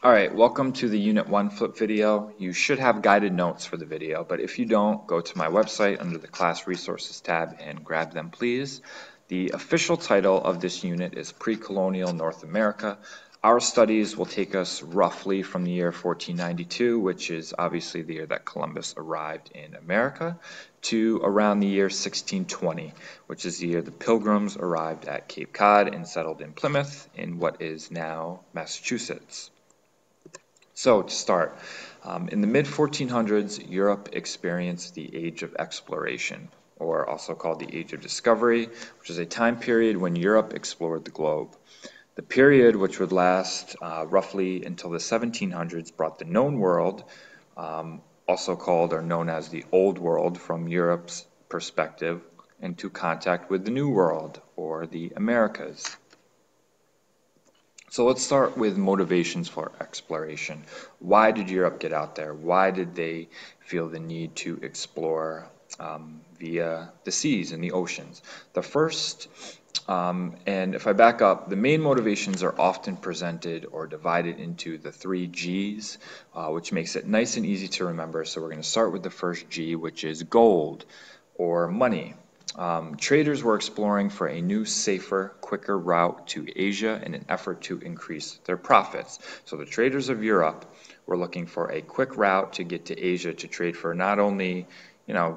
All right, welcome to the Unit 1 flip video. You should have guided notes for the video, but if you don't, go to my website under the Class Resources tab and grab them, please. The official title of this unit is Pre-Colonial North America. Our studies will take us roughly from the year 1492, which is obviously the year that Columbus arrived in America, to around the year 1620, which is the year the Pilgrims arrived at Cape Cod and settled in Plymouth in what is now Massachusetts. So to start, in the mid-1400s, Europe experienced the Age of Exploration, or also called the Age of Discovery, which is a time period when Europe explored the globe. The period, which would last roughly until the 1700s, brought the known world, also called or known as the Old World from Europe's perspective, into contact with the New World, or the Americas. So let's start with motivations for exploration. Why did Europe get out there? Why did they feel the need to explore via the seas and the oceans? The first, and if I back up, the main motivations are often presented or divided into the three G's, which makes it nice and easy to remember. So we're going to start with the first G, which is gold or money. Traders were exploring for a new, safer, quicker route to Asia in an effort to increase their profits. So the traders of Europe were looking for a quick route to get to Asia to trade for not only,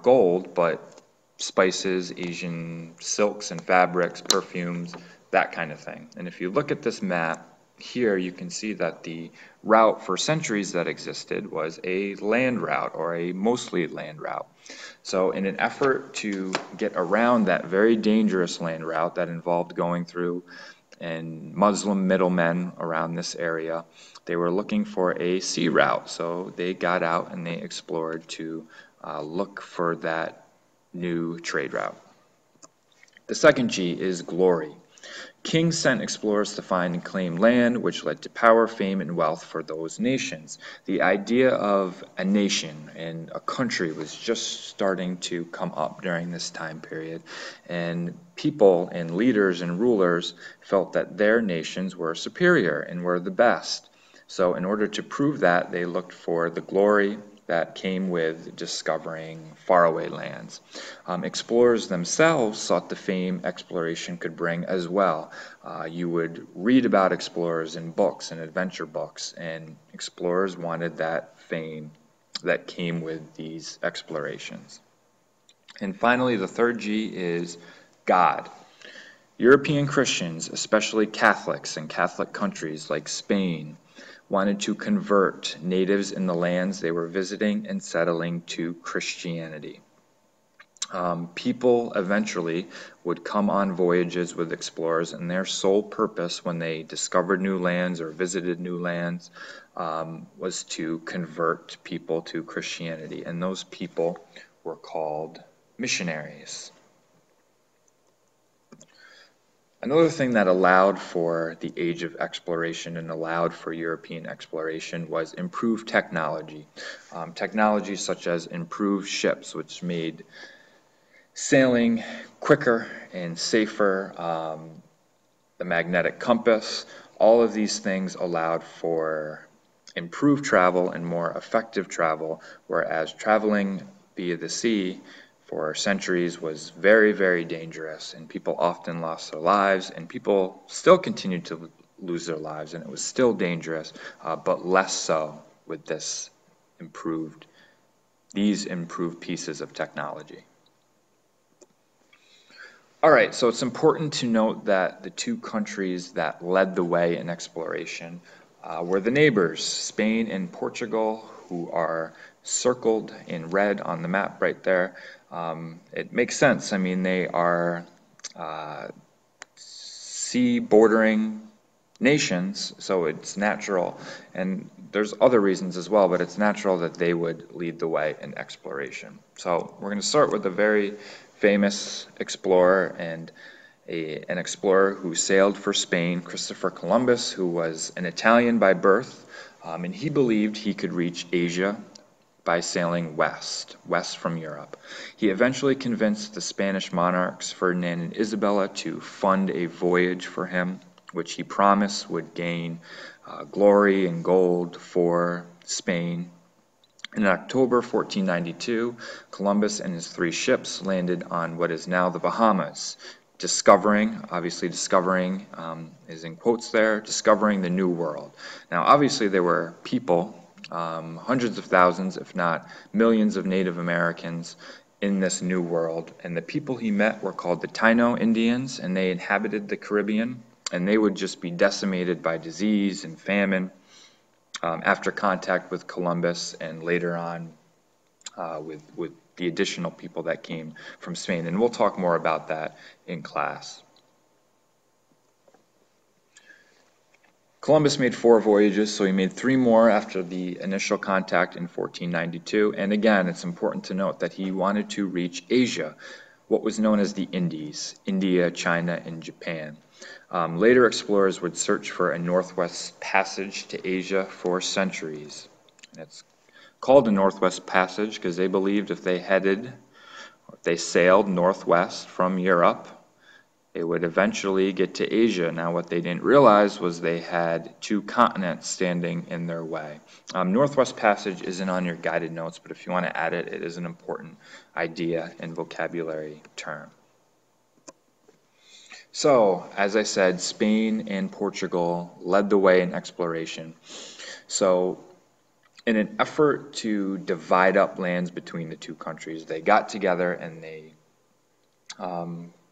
gold, but spices, Asian silks and fabrics, perfumes, that kind of thing. And if you look at this map, here you can see that the route for centuries that existed was a land route or a mostly land route. So in an effort to get around that very dangerous land route that involved going through and Muslim middlemen around this area, they were looking for a sea route. So they got out and they explored to look for that new trade route. The second G is glory. Kings sent explorers to find and claim land, which led to power, fame, and wealth for those nations. The idea of a nation and a country was just starting to come up during this time period, and people and leaders and rulers felt that their nations were superior and were the best. So in order to prove that, they looked for the glory that came with discovering faraway lands. Explorers themselves sought the fame exploration could bring as well. You would read about explorers in books and adventure books, and explorers wanted that fame that came with these explorations. And finally, the third G is God. European Christians, especially Catholics in Catholic countries like Spain, wanted to convert natives in the lands they were visiting and settling to Christianity. People eventually would come on voyages with explorers, and their sole purpose when they discovered new lands or visited new lands was to convert people to Christianity, and those people were called missionaries. Another thing that allowed for the age of exploration and allowed for European exploration was improved technology. Technology such as improved ships, which made sailing quicker and safer, the magnetic compass, all of these things allowed for improved travel and more effective travel, whereas traveling via the sea for centuries was very, very dangerous, and people often lost their lives, and people still continued to lose their lives, and it was still dangerous, but less so with these improved pieces of technology. All right, so it's important to note that the two countries that led the way in exploration were the neighbors, Spain and Portugal, who are circled in red on the map right there. It makes sense. I mean, they are sea-bordering nations, so it's natural. And there's other reasons as well, but it's natural that they would lead the way in exploration. So we're going to start with a very famous explorer and an explorer who sailed for Spain, Christopher Columbus, who was an Italian by birth, and he believed he could reach Asia by sailing west from Europe. He eventually convinced the Spanish monarchs, Ferdinand and Isabella, to fund a voyage for him, which he promised would gain glory and gold for Spain. In October 1492, Columbus and his 3 ships landed on what is now the Bahamas, obviously discovering is in quotes there, discovering the New World. Now, obviously there were people, hundreds of thousands, if not millions of Native Americans in this New World, and the people he met were called the Taino Indians, and they inhabited the Caribbean, and they would just be decimated by disease and famine after contact with Columbus and later on with the additional people that came from Spain. And we'll talk more about that in class. Columbus made 4 voyages, so he made 3 more after the initial contact in 1492. And again, it's important to note that he wanted to reach Asia, what was known as the Indies, India, China, and Japan. Later explorers would search for a northwest passage to Asia for centuries. And it's called a northwest passage because they believed if they sailed northwest from Europe, they would eventually get to Asia. Now, what they didn't realize was they had 2 continents standing in their way. Northwest Passage isn't on your guided notes, but if you want to add it, it is an important idea and vocabulary term. So, as I said, Spain and Portugal led the way in exploration. So, in an effort to divide up lands between the 2 countries, they got together and they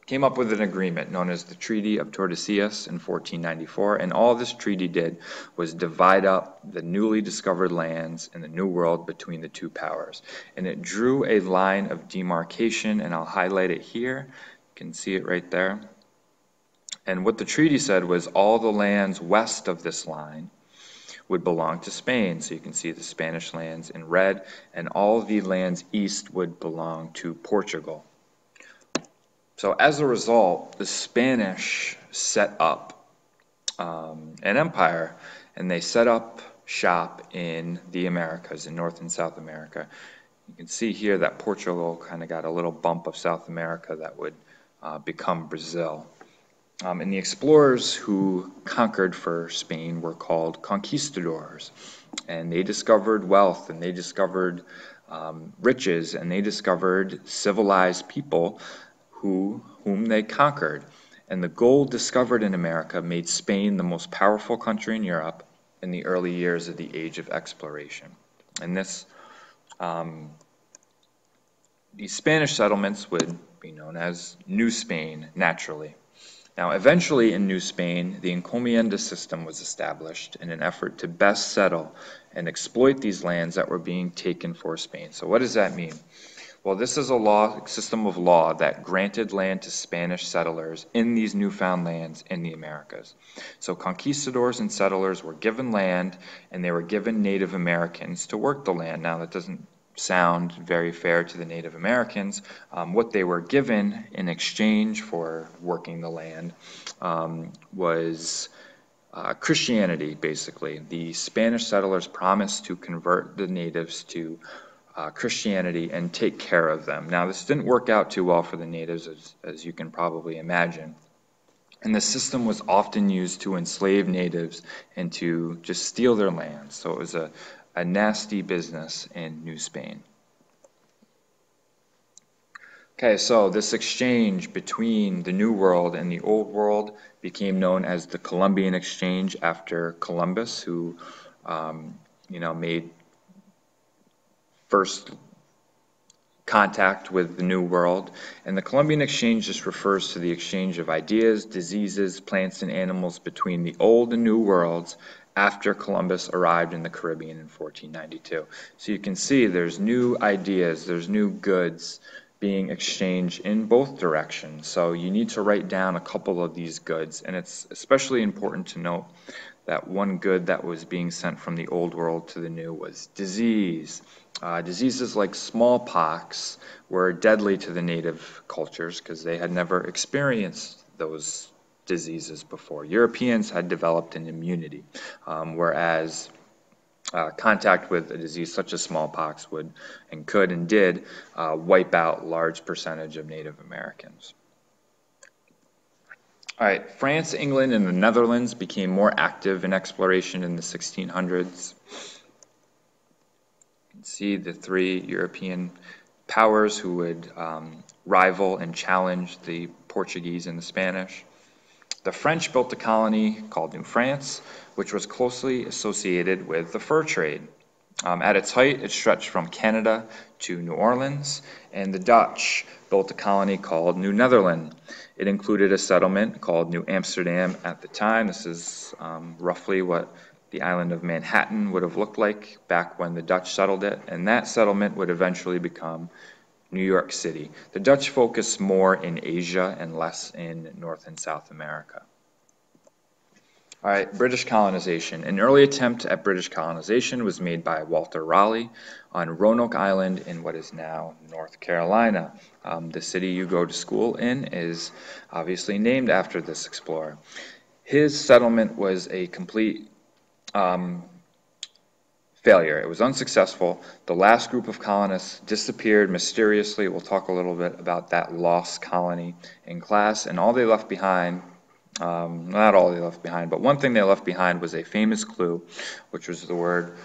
came up with an agreement known as the Treaty of Tordesillas in 1494, and all this treaty did was divide up the newly discovered lands in the New World between the 2 powers. And it drew a line of demarcation, and I'll highlight it here. You can see it right there. And what the treaty said was all the lands west of this line would belong to Spain. So you can see the Spanish lands in red, and all the lands east would belong to Portugal. So as a result, the Spanish set up an empire, and they set up shop in the Americas, in North and South America. You can see here that Portugal kind of got a little bump of South America that would become Brazil. And the explorers who conquered for Spain were called conquistadors, and they discovered wealth, and they discovered riches, and they discovered civilized people whom they conquered. And the gold discovered in America made Spain the most powerful country in Europe in the early years of the Age of Exploration. And these Spanish settlements would be known as New Spain, naturally. Now, eventually in New Spain, the encomienda system was established in an effort to best settle and exploit these lands that were being taken for Spain. So what does that mean? Well, this is a system of law that granted land to Spanish settlers in these newfound lands in the Americas. So conquistadors and settlers were given land, and they were given Native Americans to work the land. Now, that doesn't sound very fair to the Native Americans. What they were given in exchange for working the land was Christianity, basically. The Spanish settlers promised to convert the natives to Christianity and take care of them. Now, this didn't work out too well for the natives, as you can probably imagine. And the system was often used to enslave natives and to just steal their land. So it was a nasty business in New Spain. Okay, so this exchange between the New World and the Old World became known as the Columbian Exchange after Columbus, who made first contact with the New World. And the Columbian Exchange just refers to the exchange of ideas, diseases, plants, and animals between the Old and New Worlds after Columbus arrived in the Caribbean in 1492. So you can see there's new ideas, there's new goods being exchanged in both directions. So you need to write down a couple of these goods, and it's especially important to note that one good that was being sent from the Old World to the New was disease. Diseases like smallpox were deadly to the native cultures because they had never experienced those diseases before. Europeans had developed an immunity, whereas contact with a disease such as smallpox would and could and did wipe out large percentage of Native Americans. All right, France, England, and the Netherlands became more active in exploration in the 1600s. You can see the three European powers who would rival and challenge the Portuguese and the Spanish. The French built a colony called New France, which was closely associated with the fur trade. At its height, it stretched from Canada to New Orleans, and the Dutch built a colony called New Netherland. It included a settlement called New Amsterdam at the time. This is roughly what the island of Manhattan would have looked like back when the Dutch settled it, and that settlement would eventually become New York City. The Dutch focused more in Asia and less in North and South America. All right, British colonization. An early attempt at British colonization was made by Walter Raleigh on Roanoke Island in what is now North Carolina. The city you go to school in is obviously named after this explorer. His settlement was a complete failure. It was unsuccessful. The last group of colonists disappeared mysteriously. We'll talk a little bit about that lost colony in class, and all they left behind, not all they left behind, but one thing they left behind was a famous clue, which was the word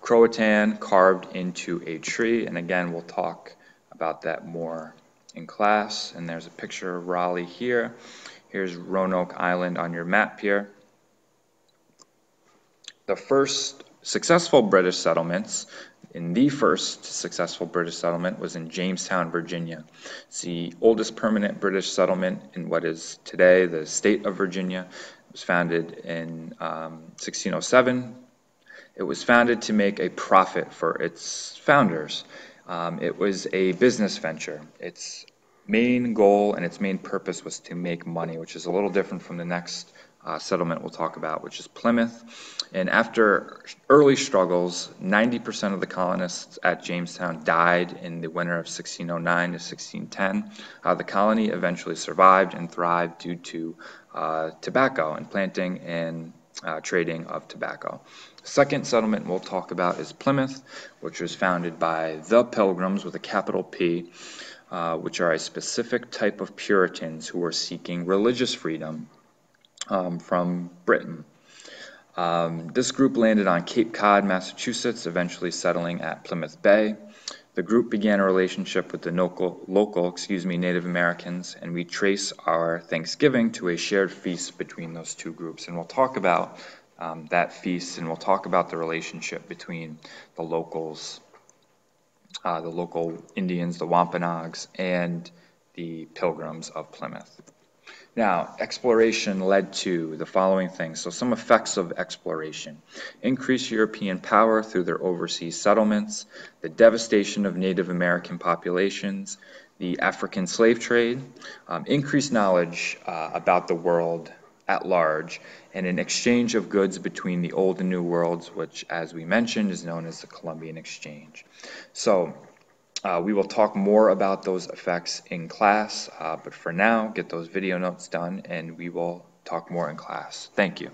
Croatan carved into a tree. And again, we'll talk about that more in class. And there's a picture of Raleigh here. Here's Roanoke Island on your map here. The first successful British settlements, the first successful British settlement was in Jamestown, Virginia. It's the oldest permanent British settlement in what is today the state of Virginia. It was founded in 1607. It was founded to make a profit for its founders. It was a business venture. Its main goal and its main purpose was to make money, which is a little different from the next settlement we'll talk about, which is Plymouth. And after early struggles, 90% of the colonists at Jamestown died in the winter of 1609 to 1610. The colony eventually survived and thrived due to tobacco and planting and trading of tobacco. The second settlement we'll talk about is Plymouth, which was founded by the Pilgrims with a capital P, which are a specific type of Puritans who were seeking religious freedom from Britain. This group landed on Cape Cod, Massachusetts, eventually settling at Plymouth Bay. The group began a relationship with the local Native Americans, and we trace our Thanksgiving to a shared feast between those two groups. And we'll talk about that feast, and we'll talk about the relationship between the locals, the local Indians, the Wampanoags, and the Pilgrims of Plymouth. Now, exploration led to the following things. So some effects of exploration: increased European power through their overseas settlements, the devastation of Native American populations, the African slave trade, increased knowledge about the world at large, and an exchange of goods between the old and new worlds, which, as we mentioned, is known as the Columbian Exchange. So we will talk more about those effects in class, but for now, get those video notes done, and we will talk more in class. Thank you.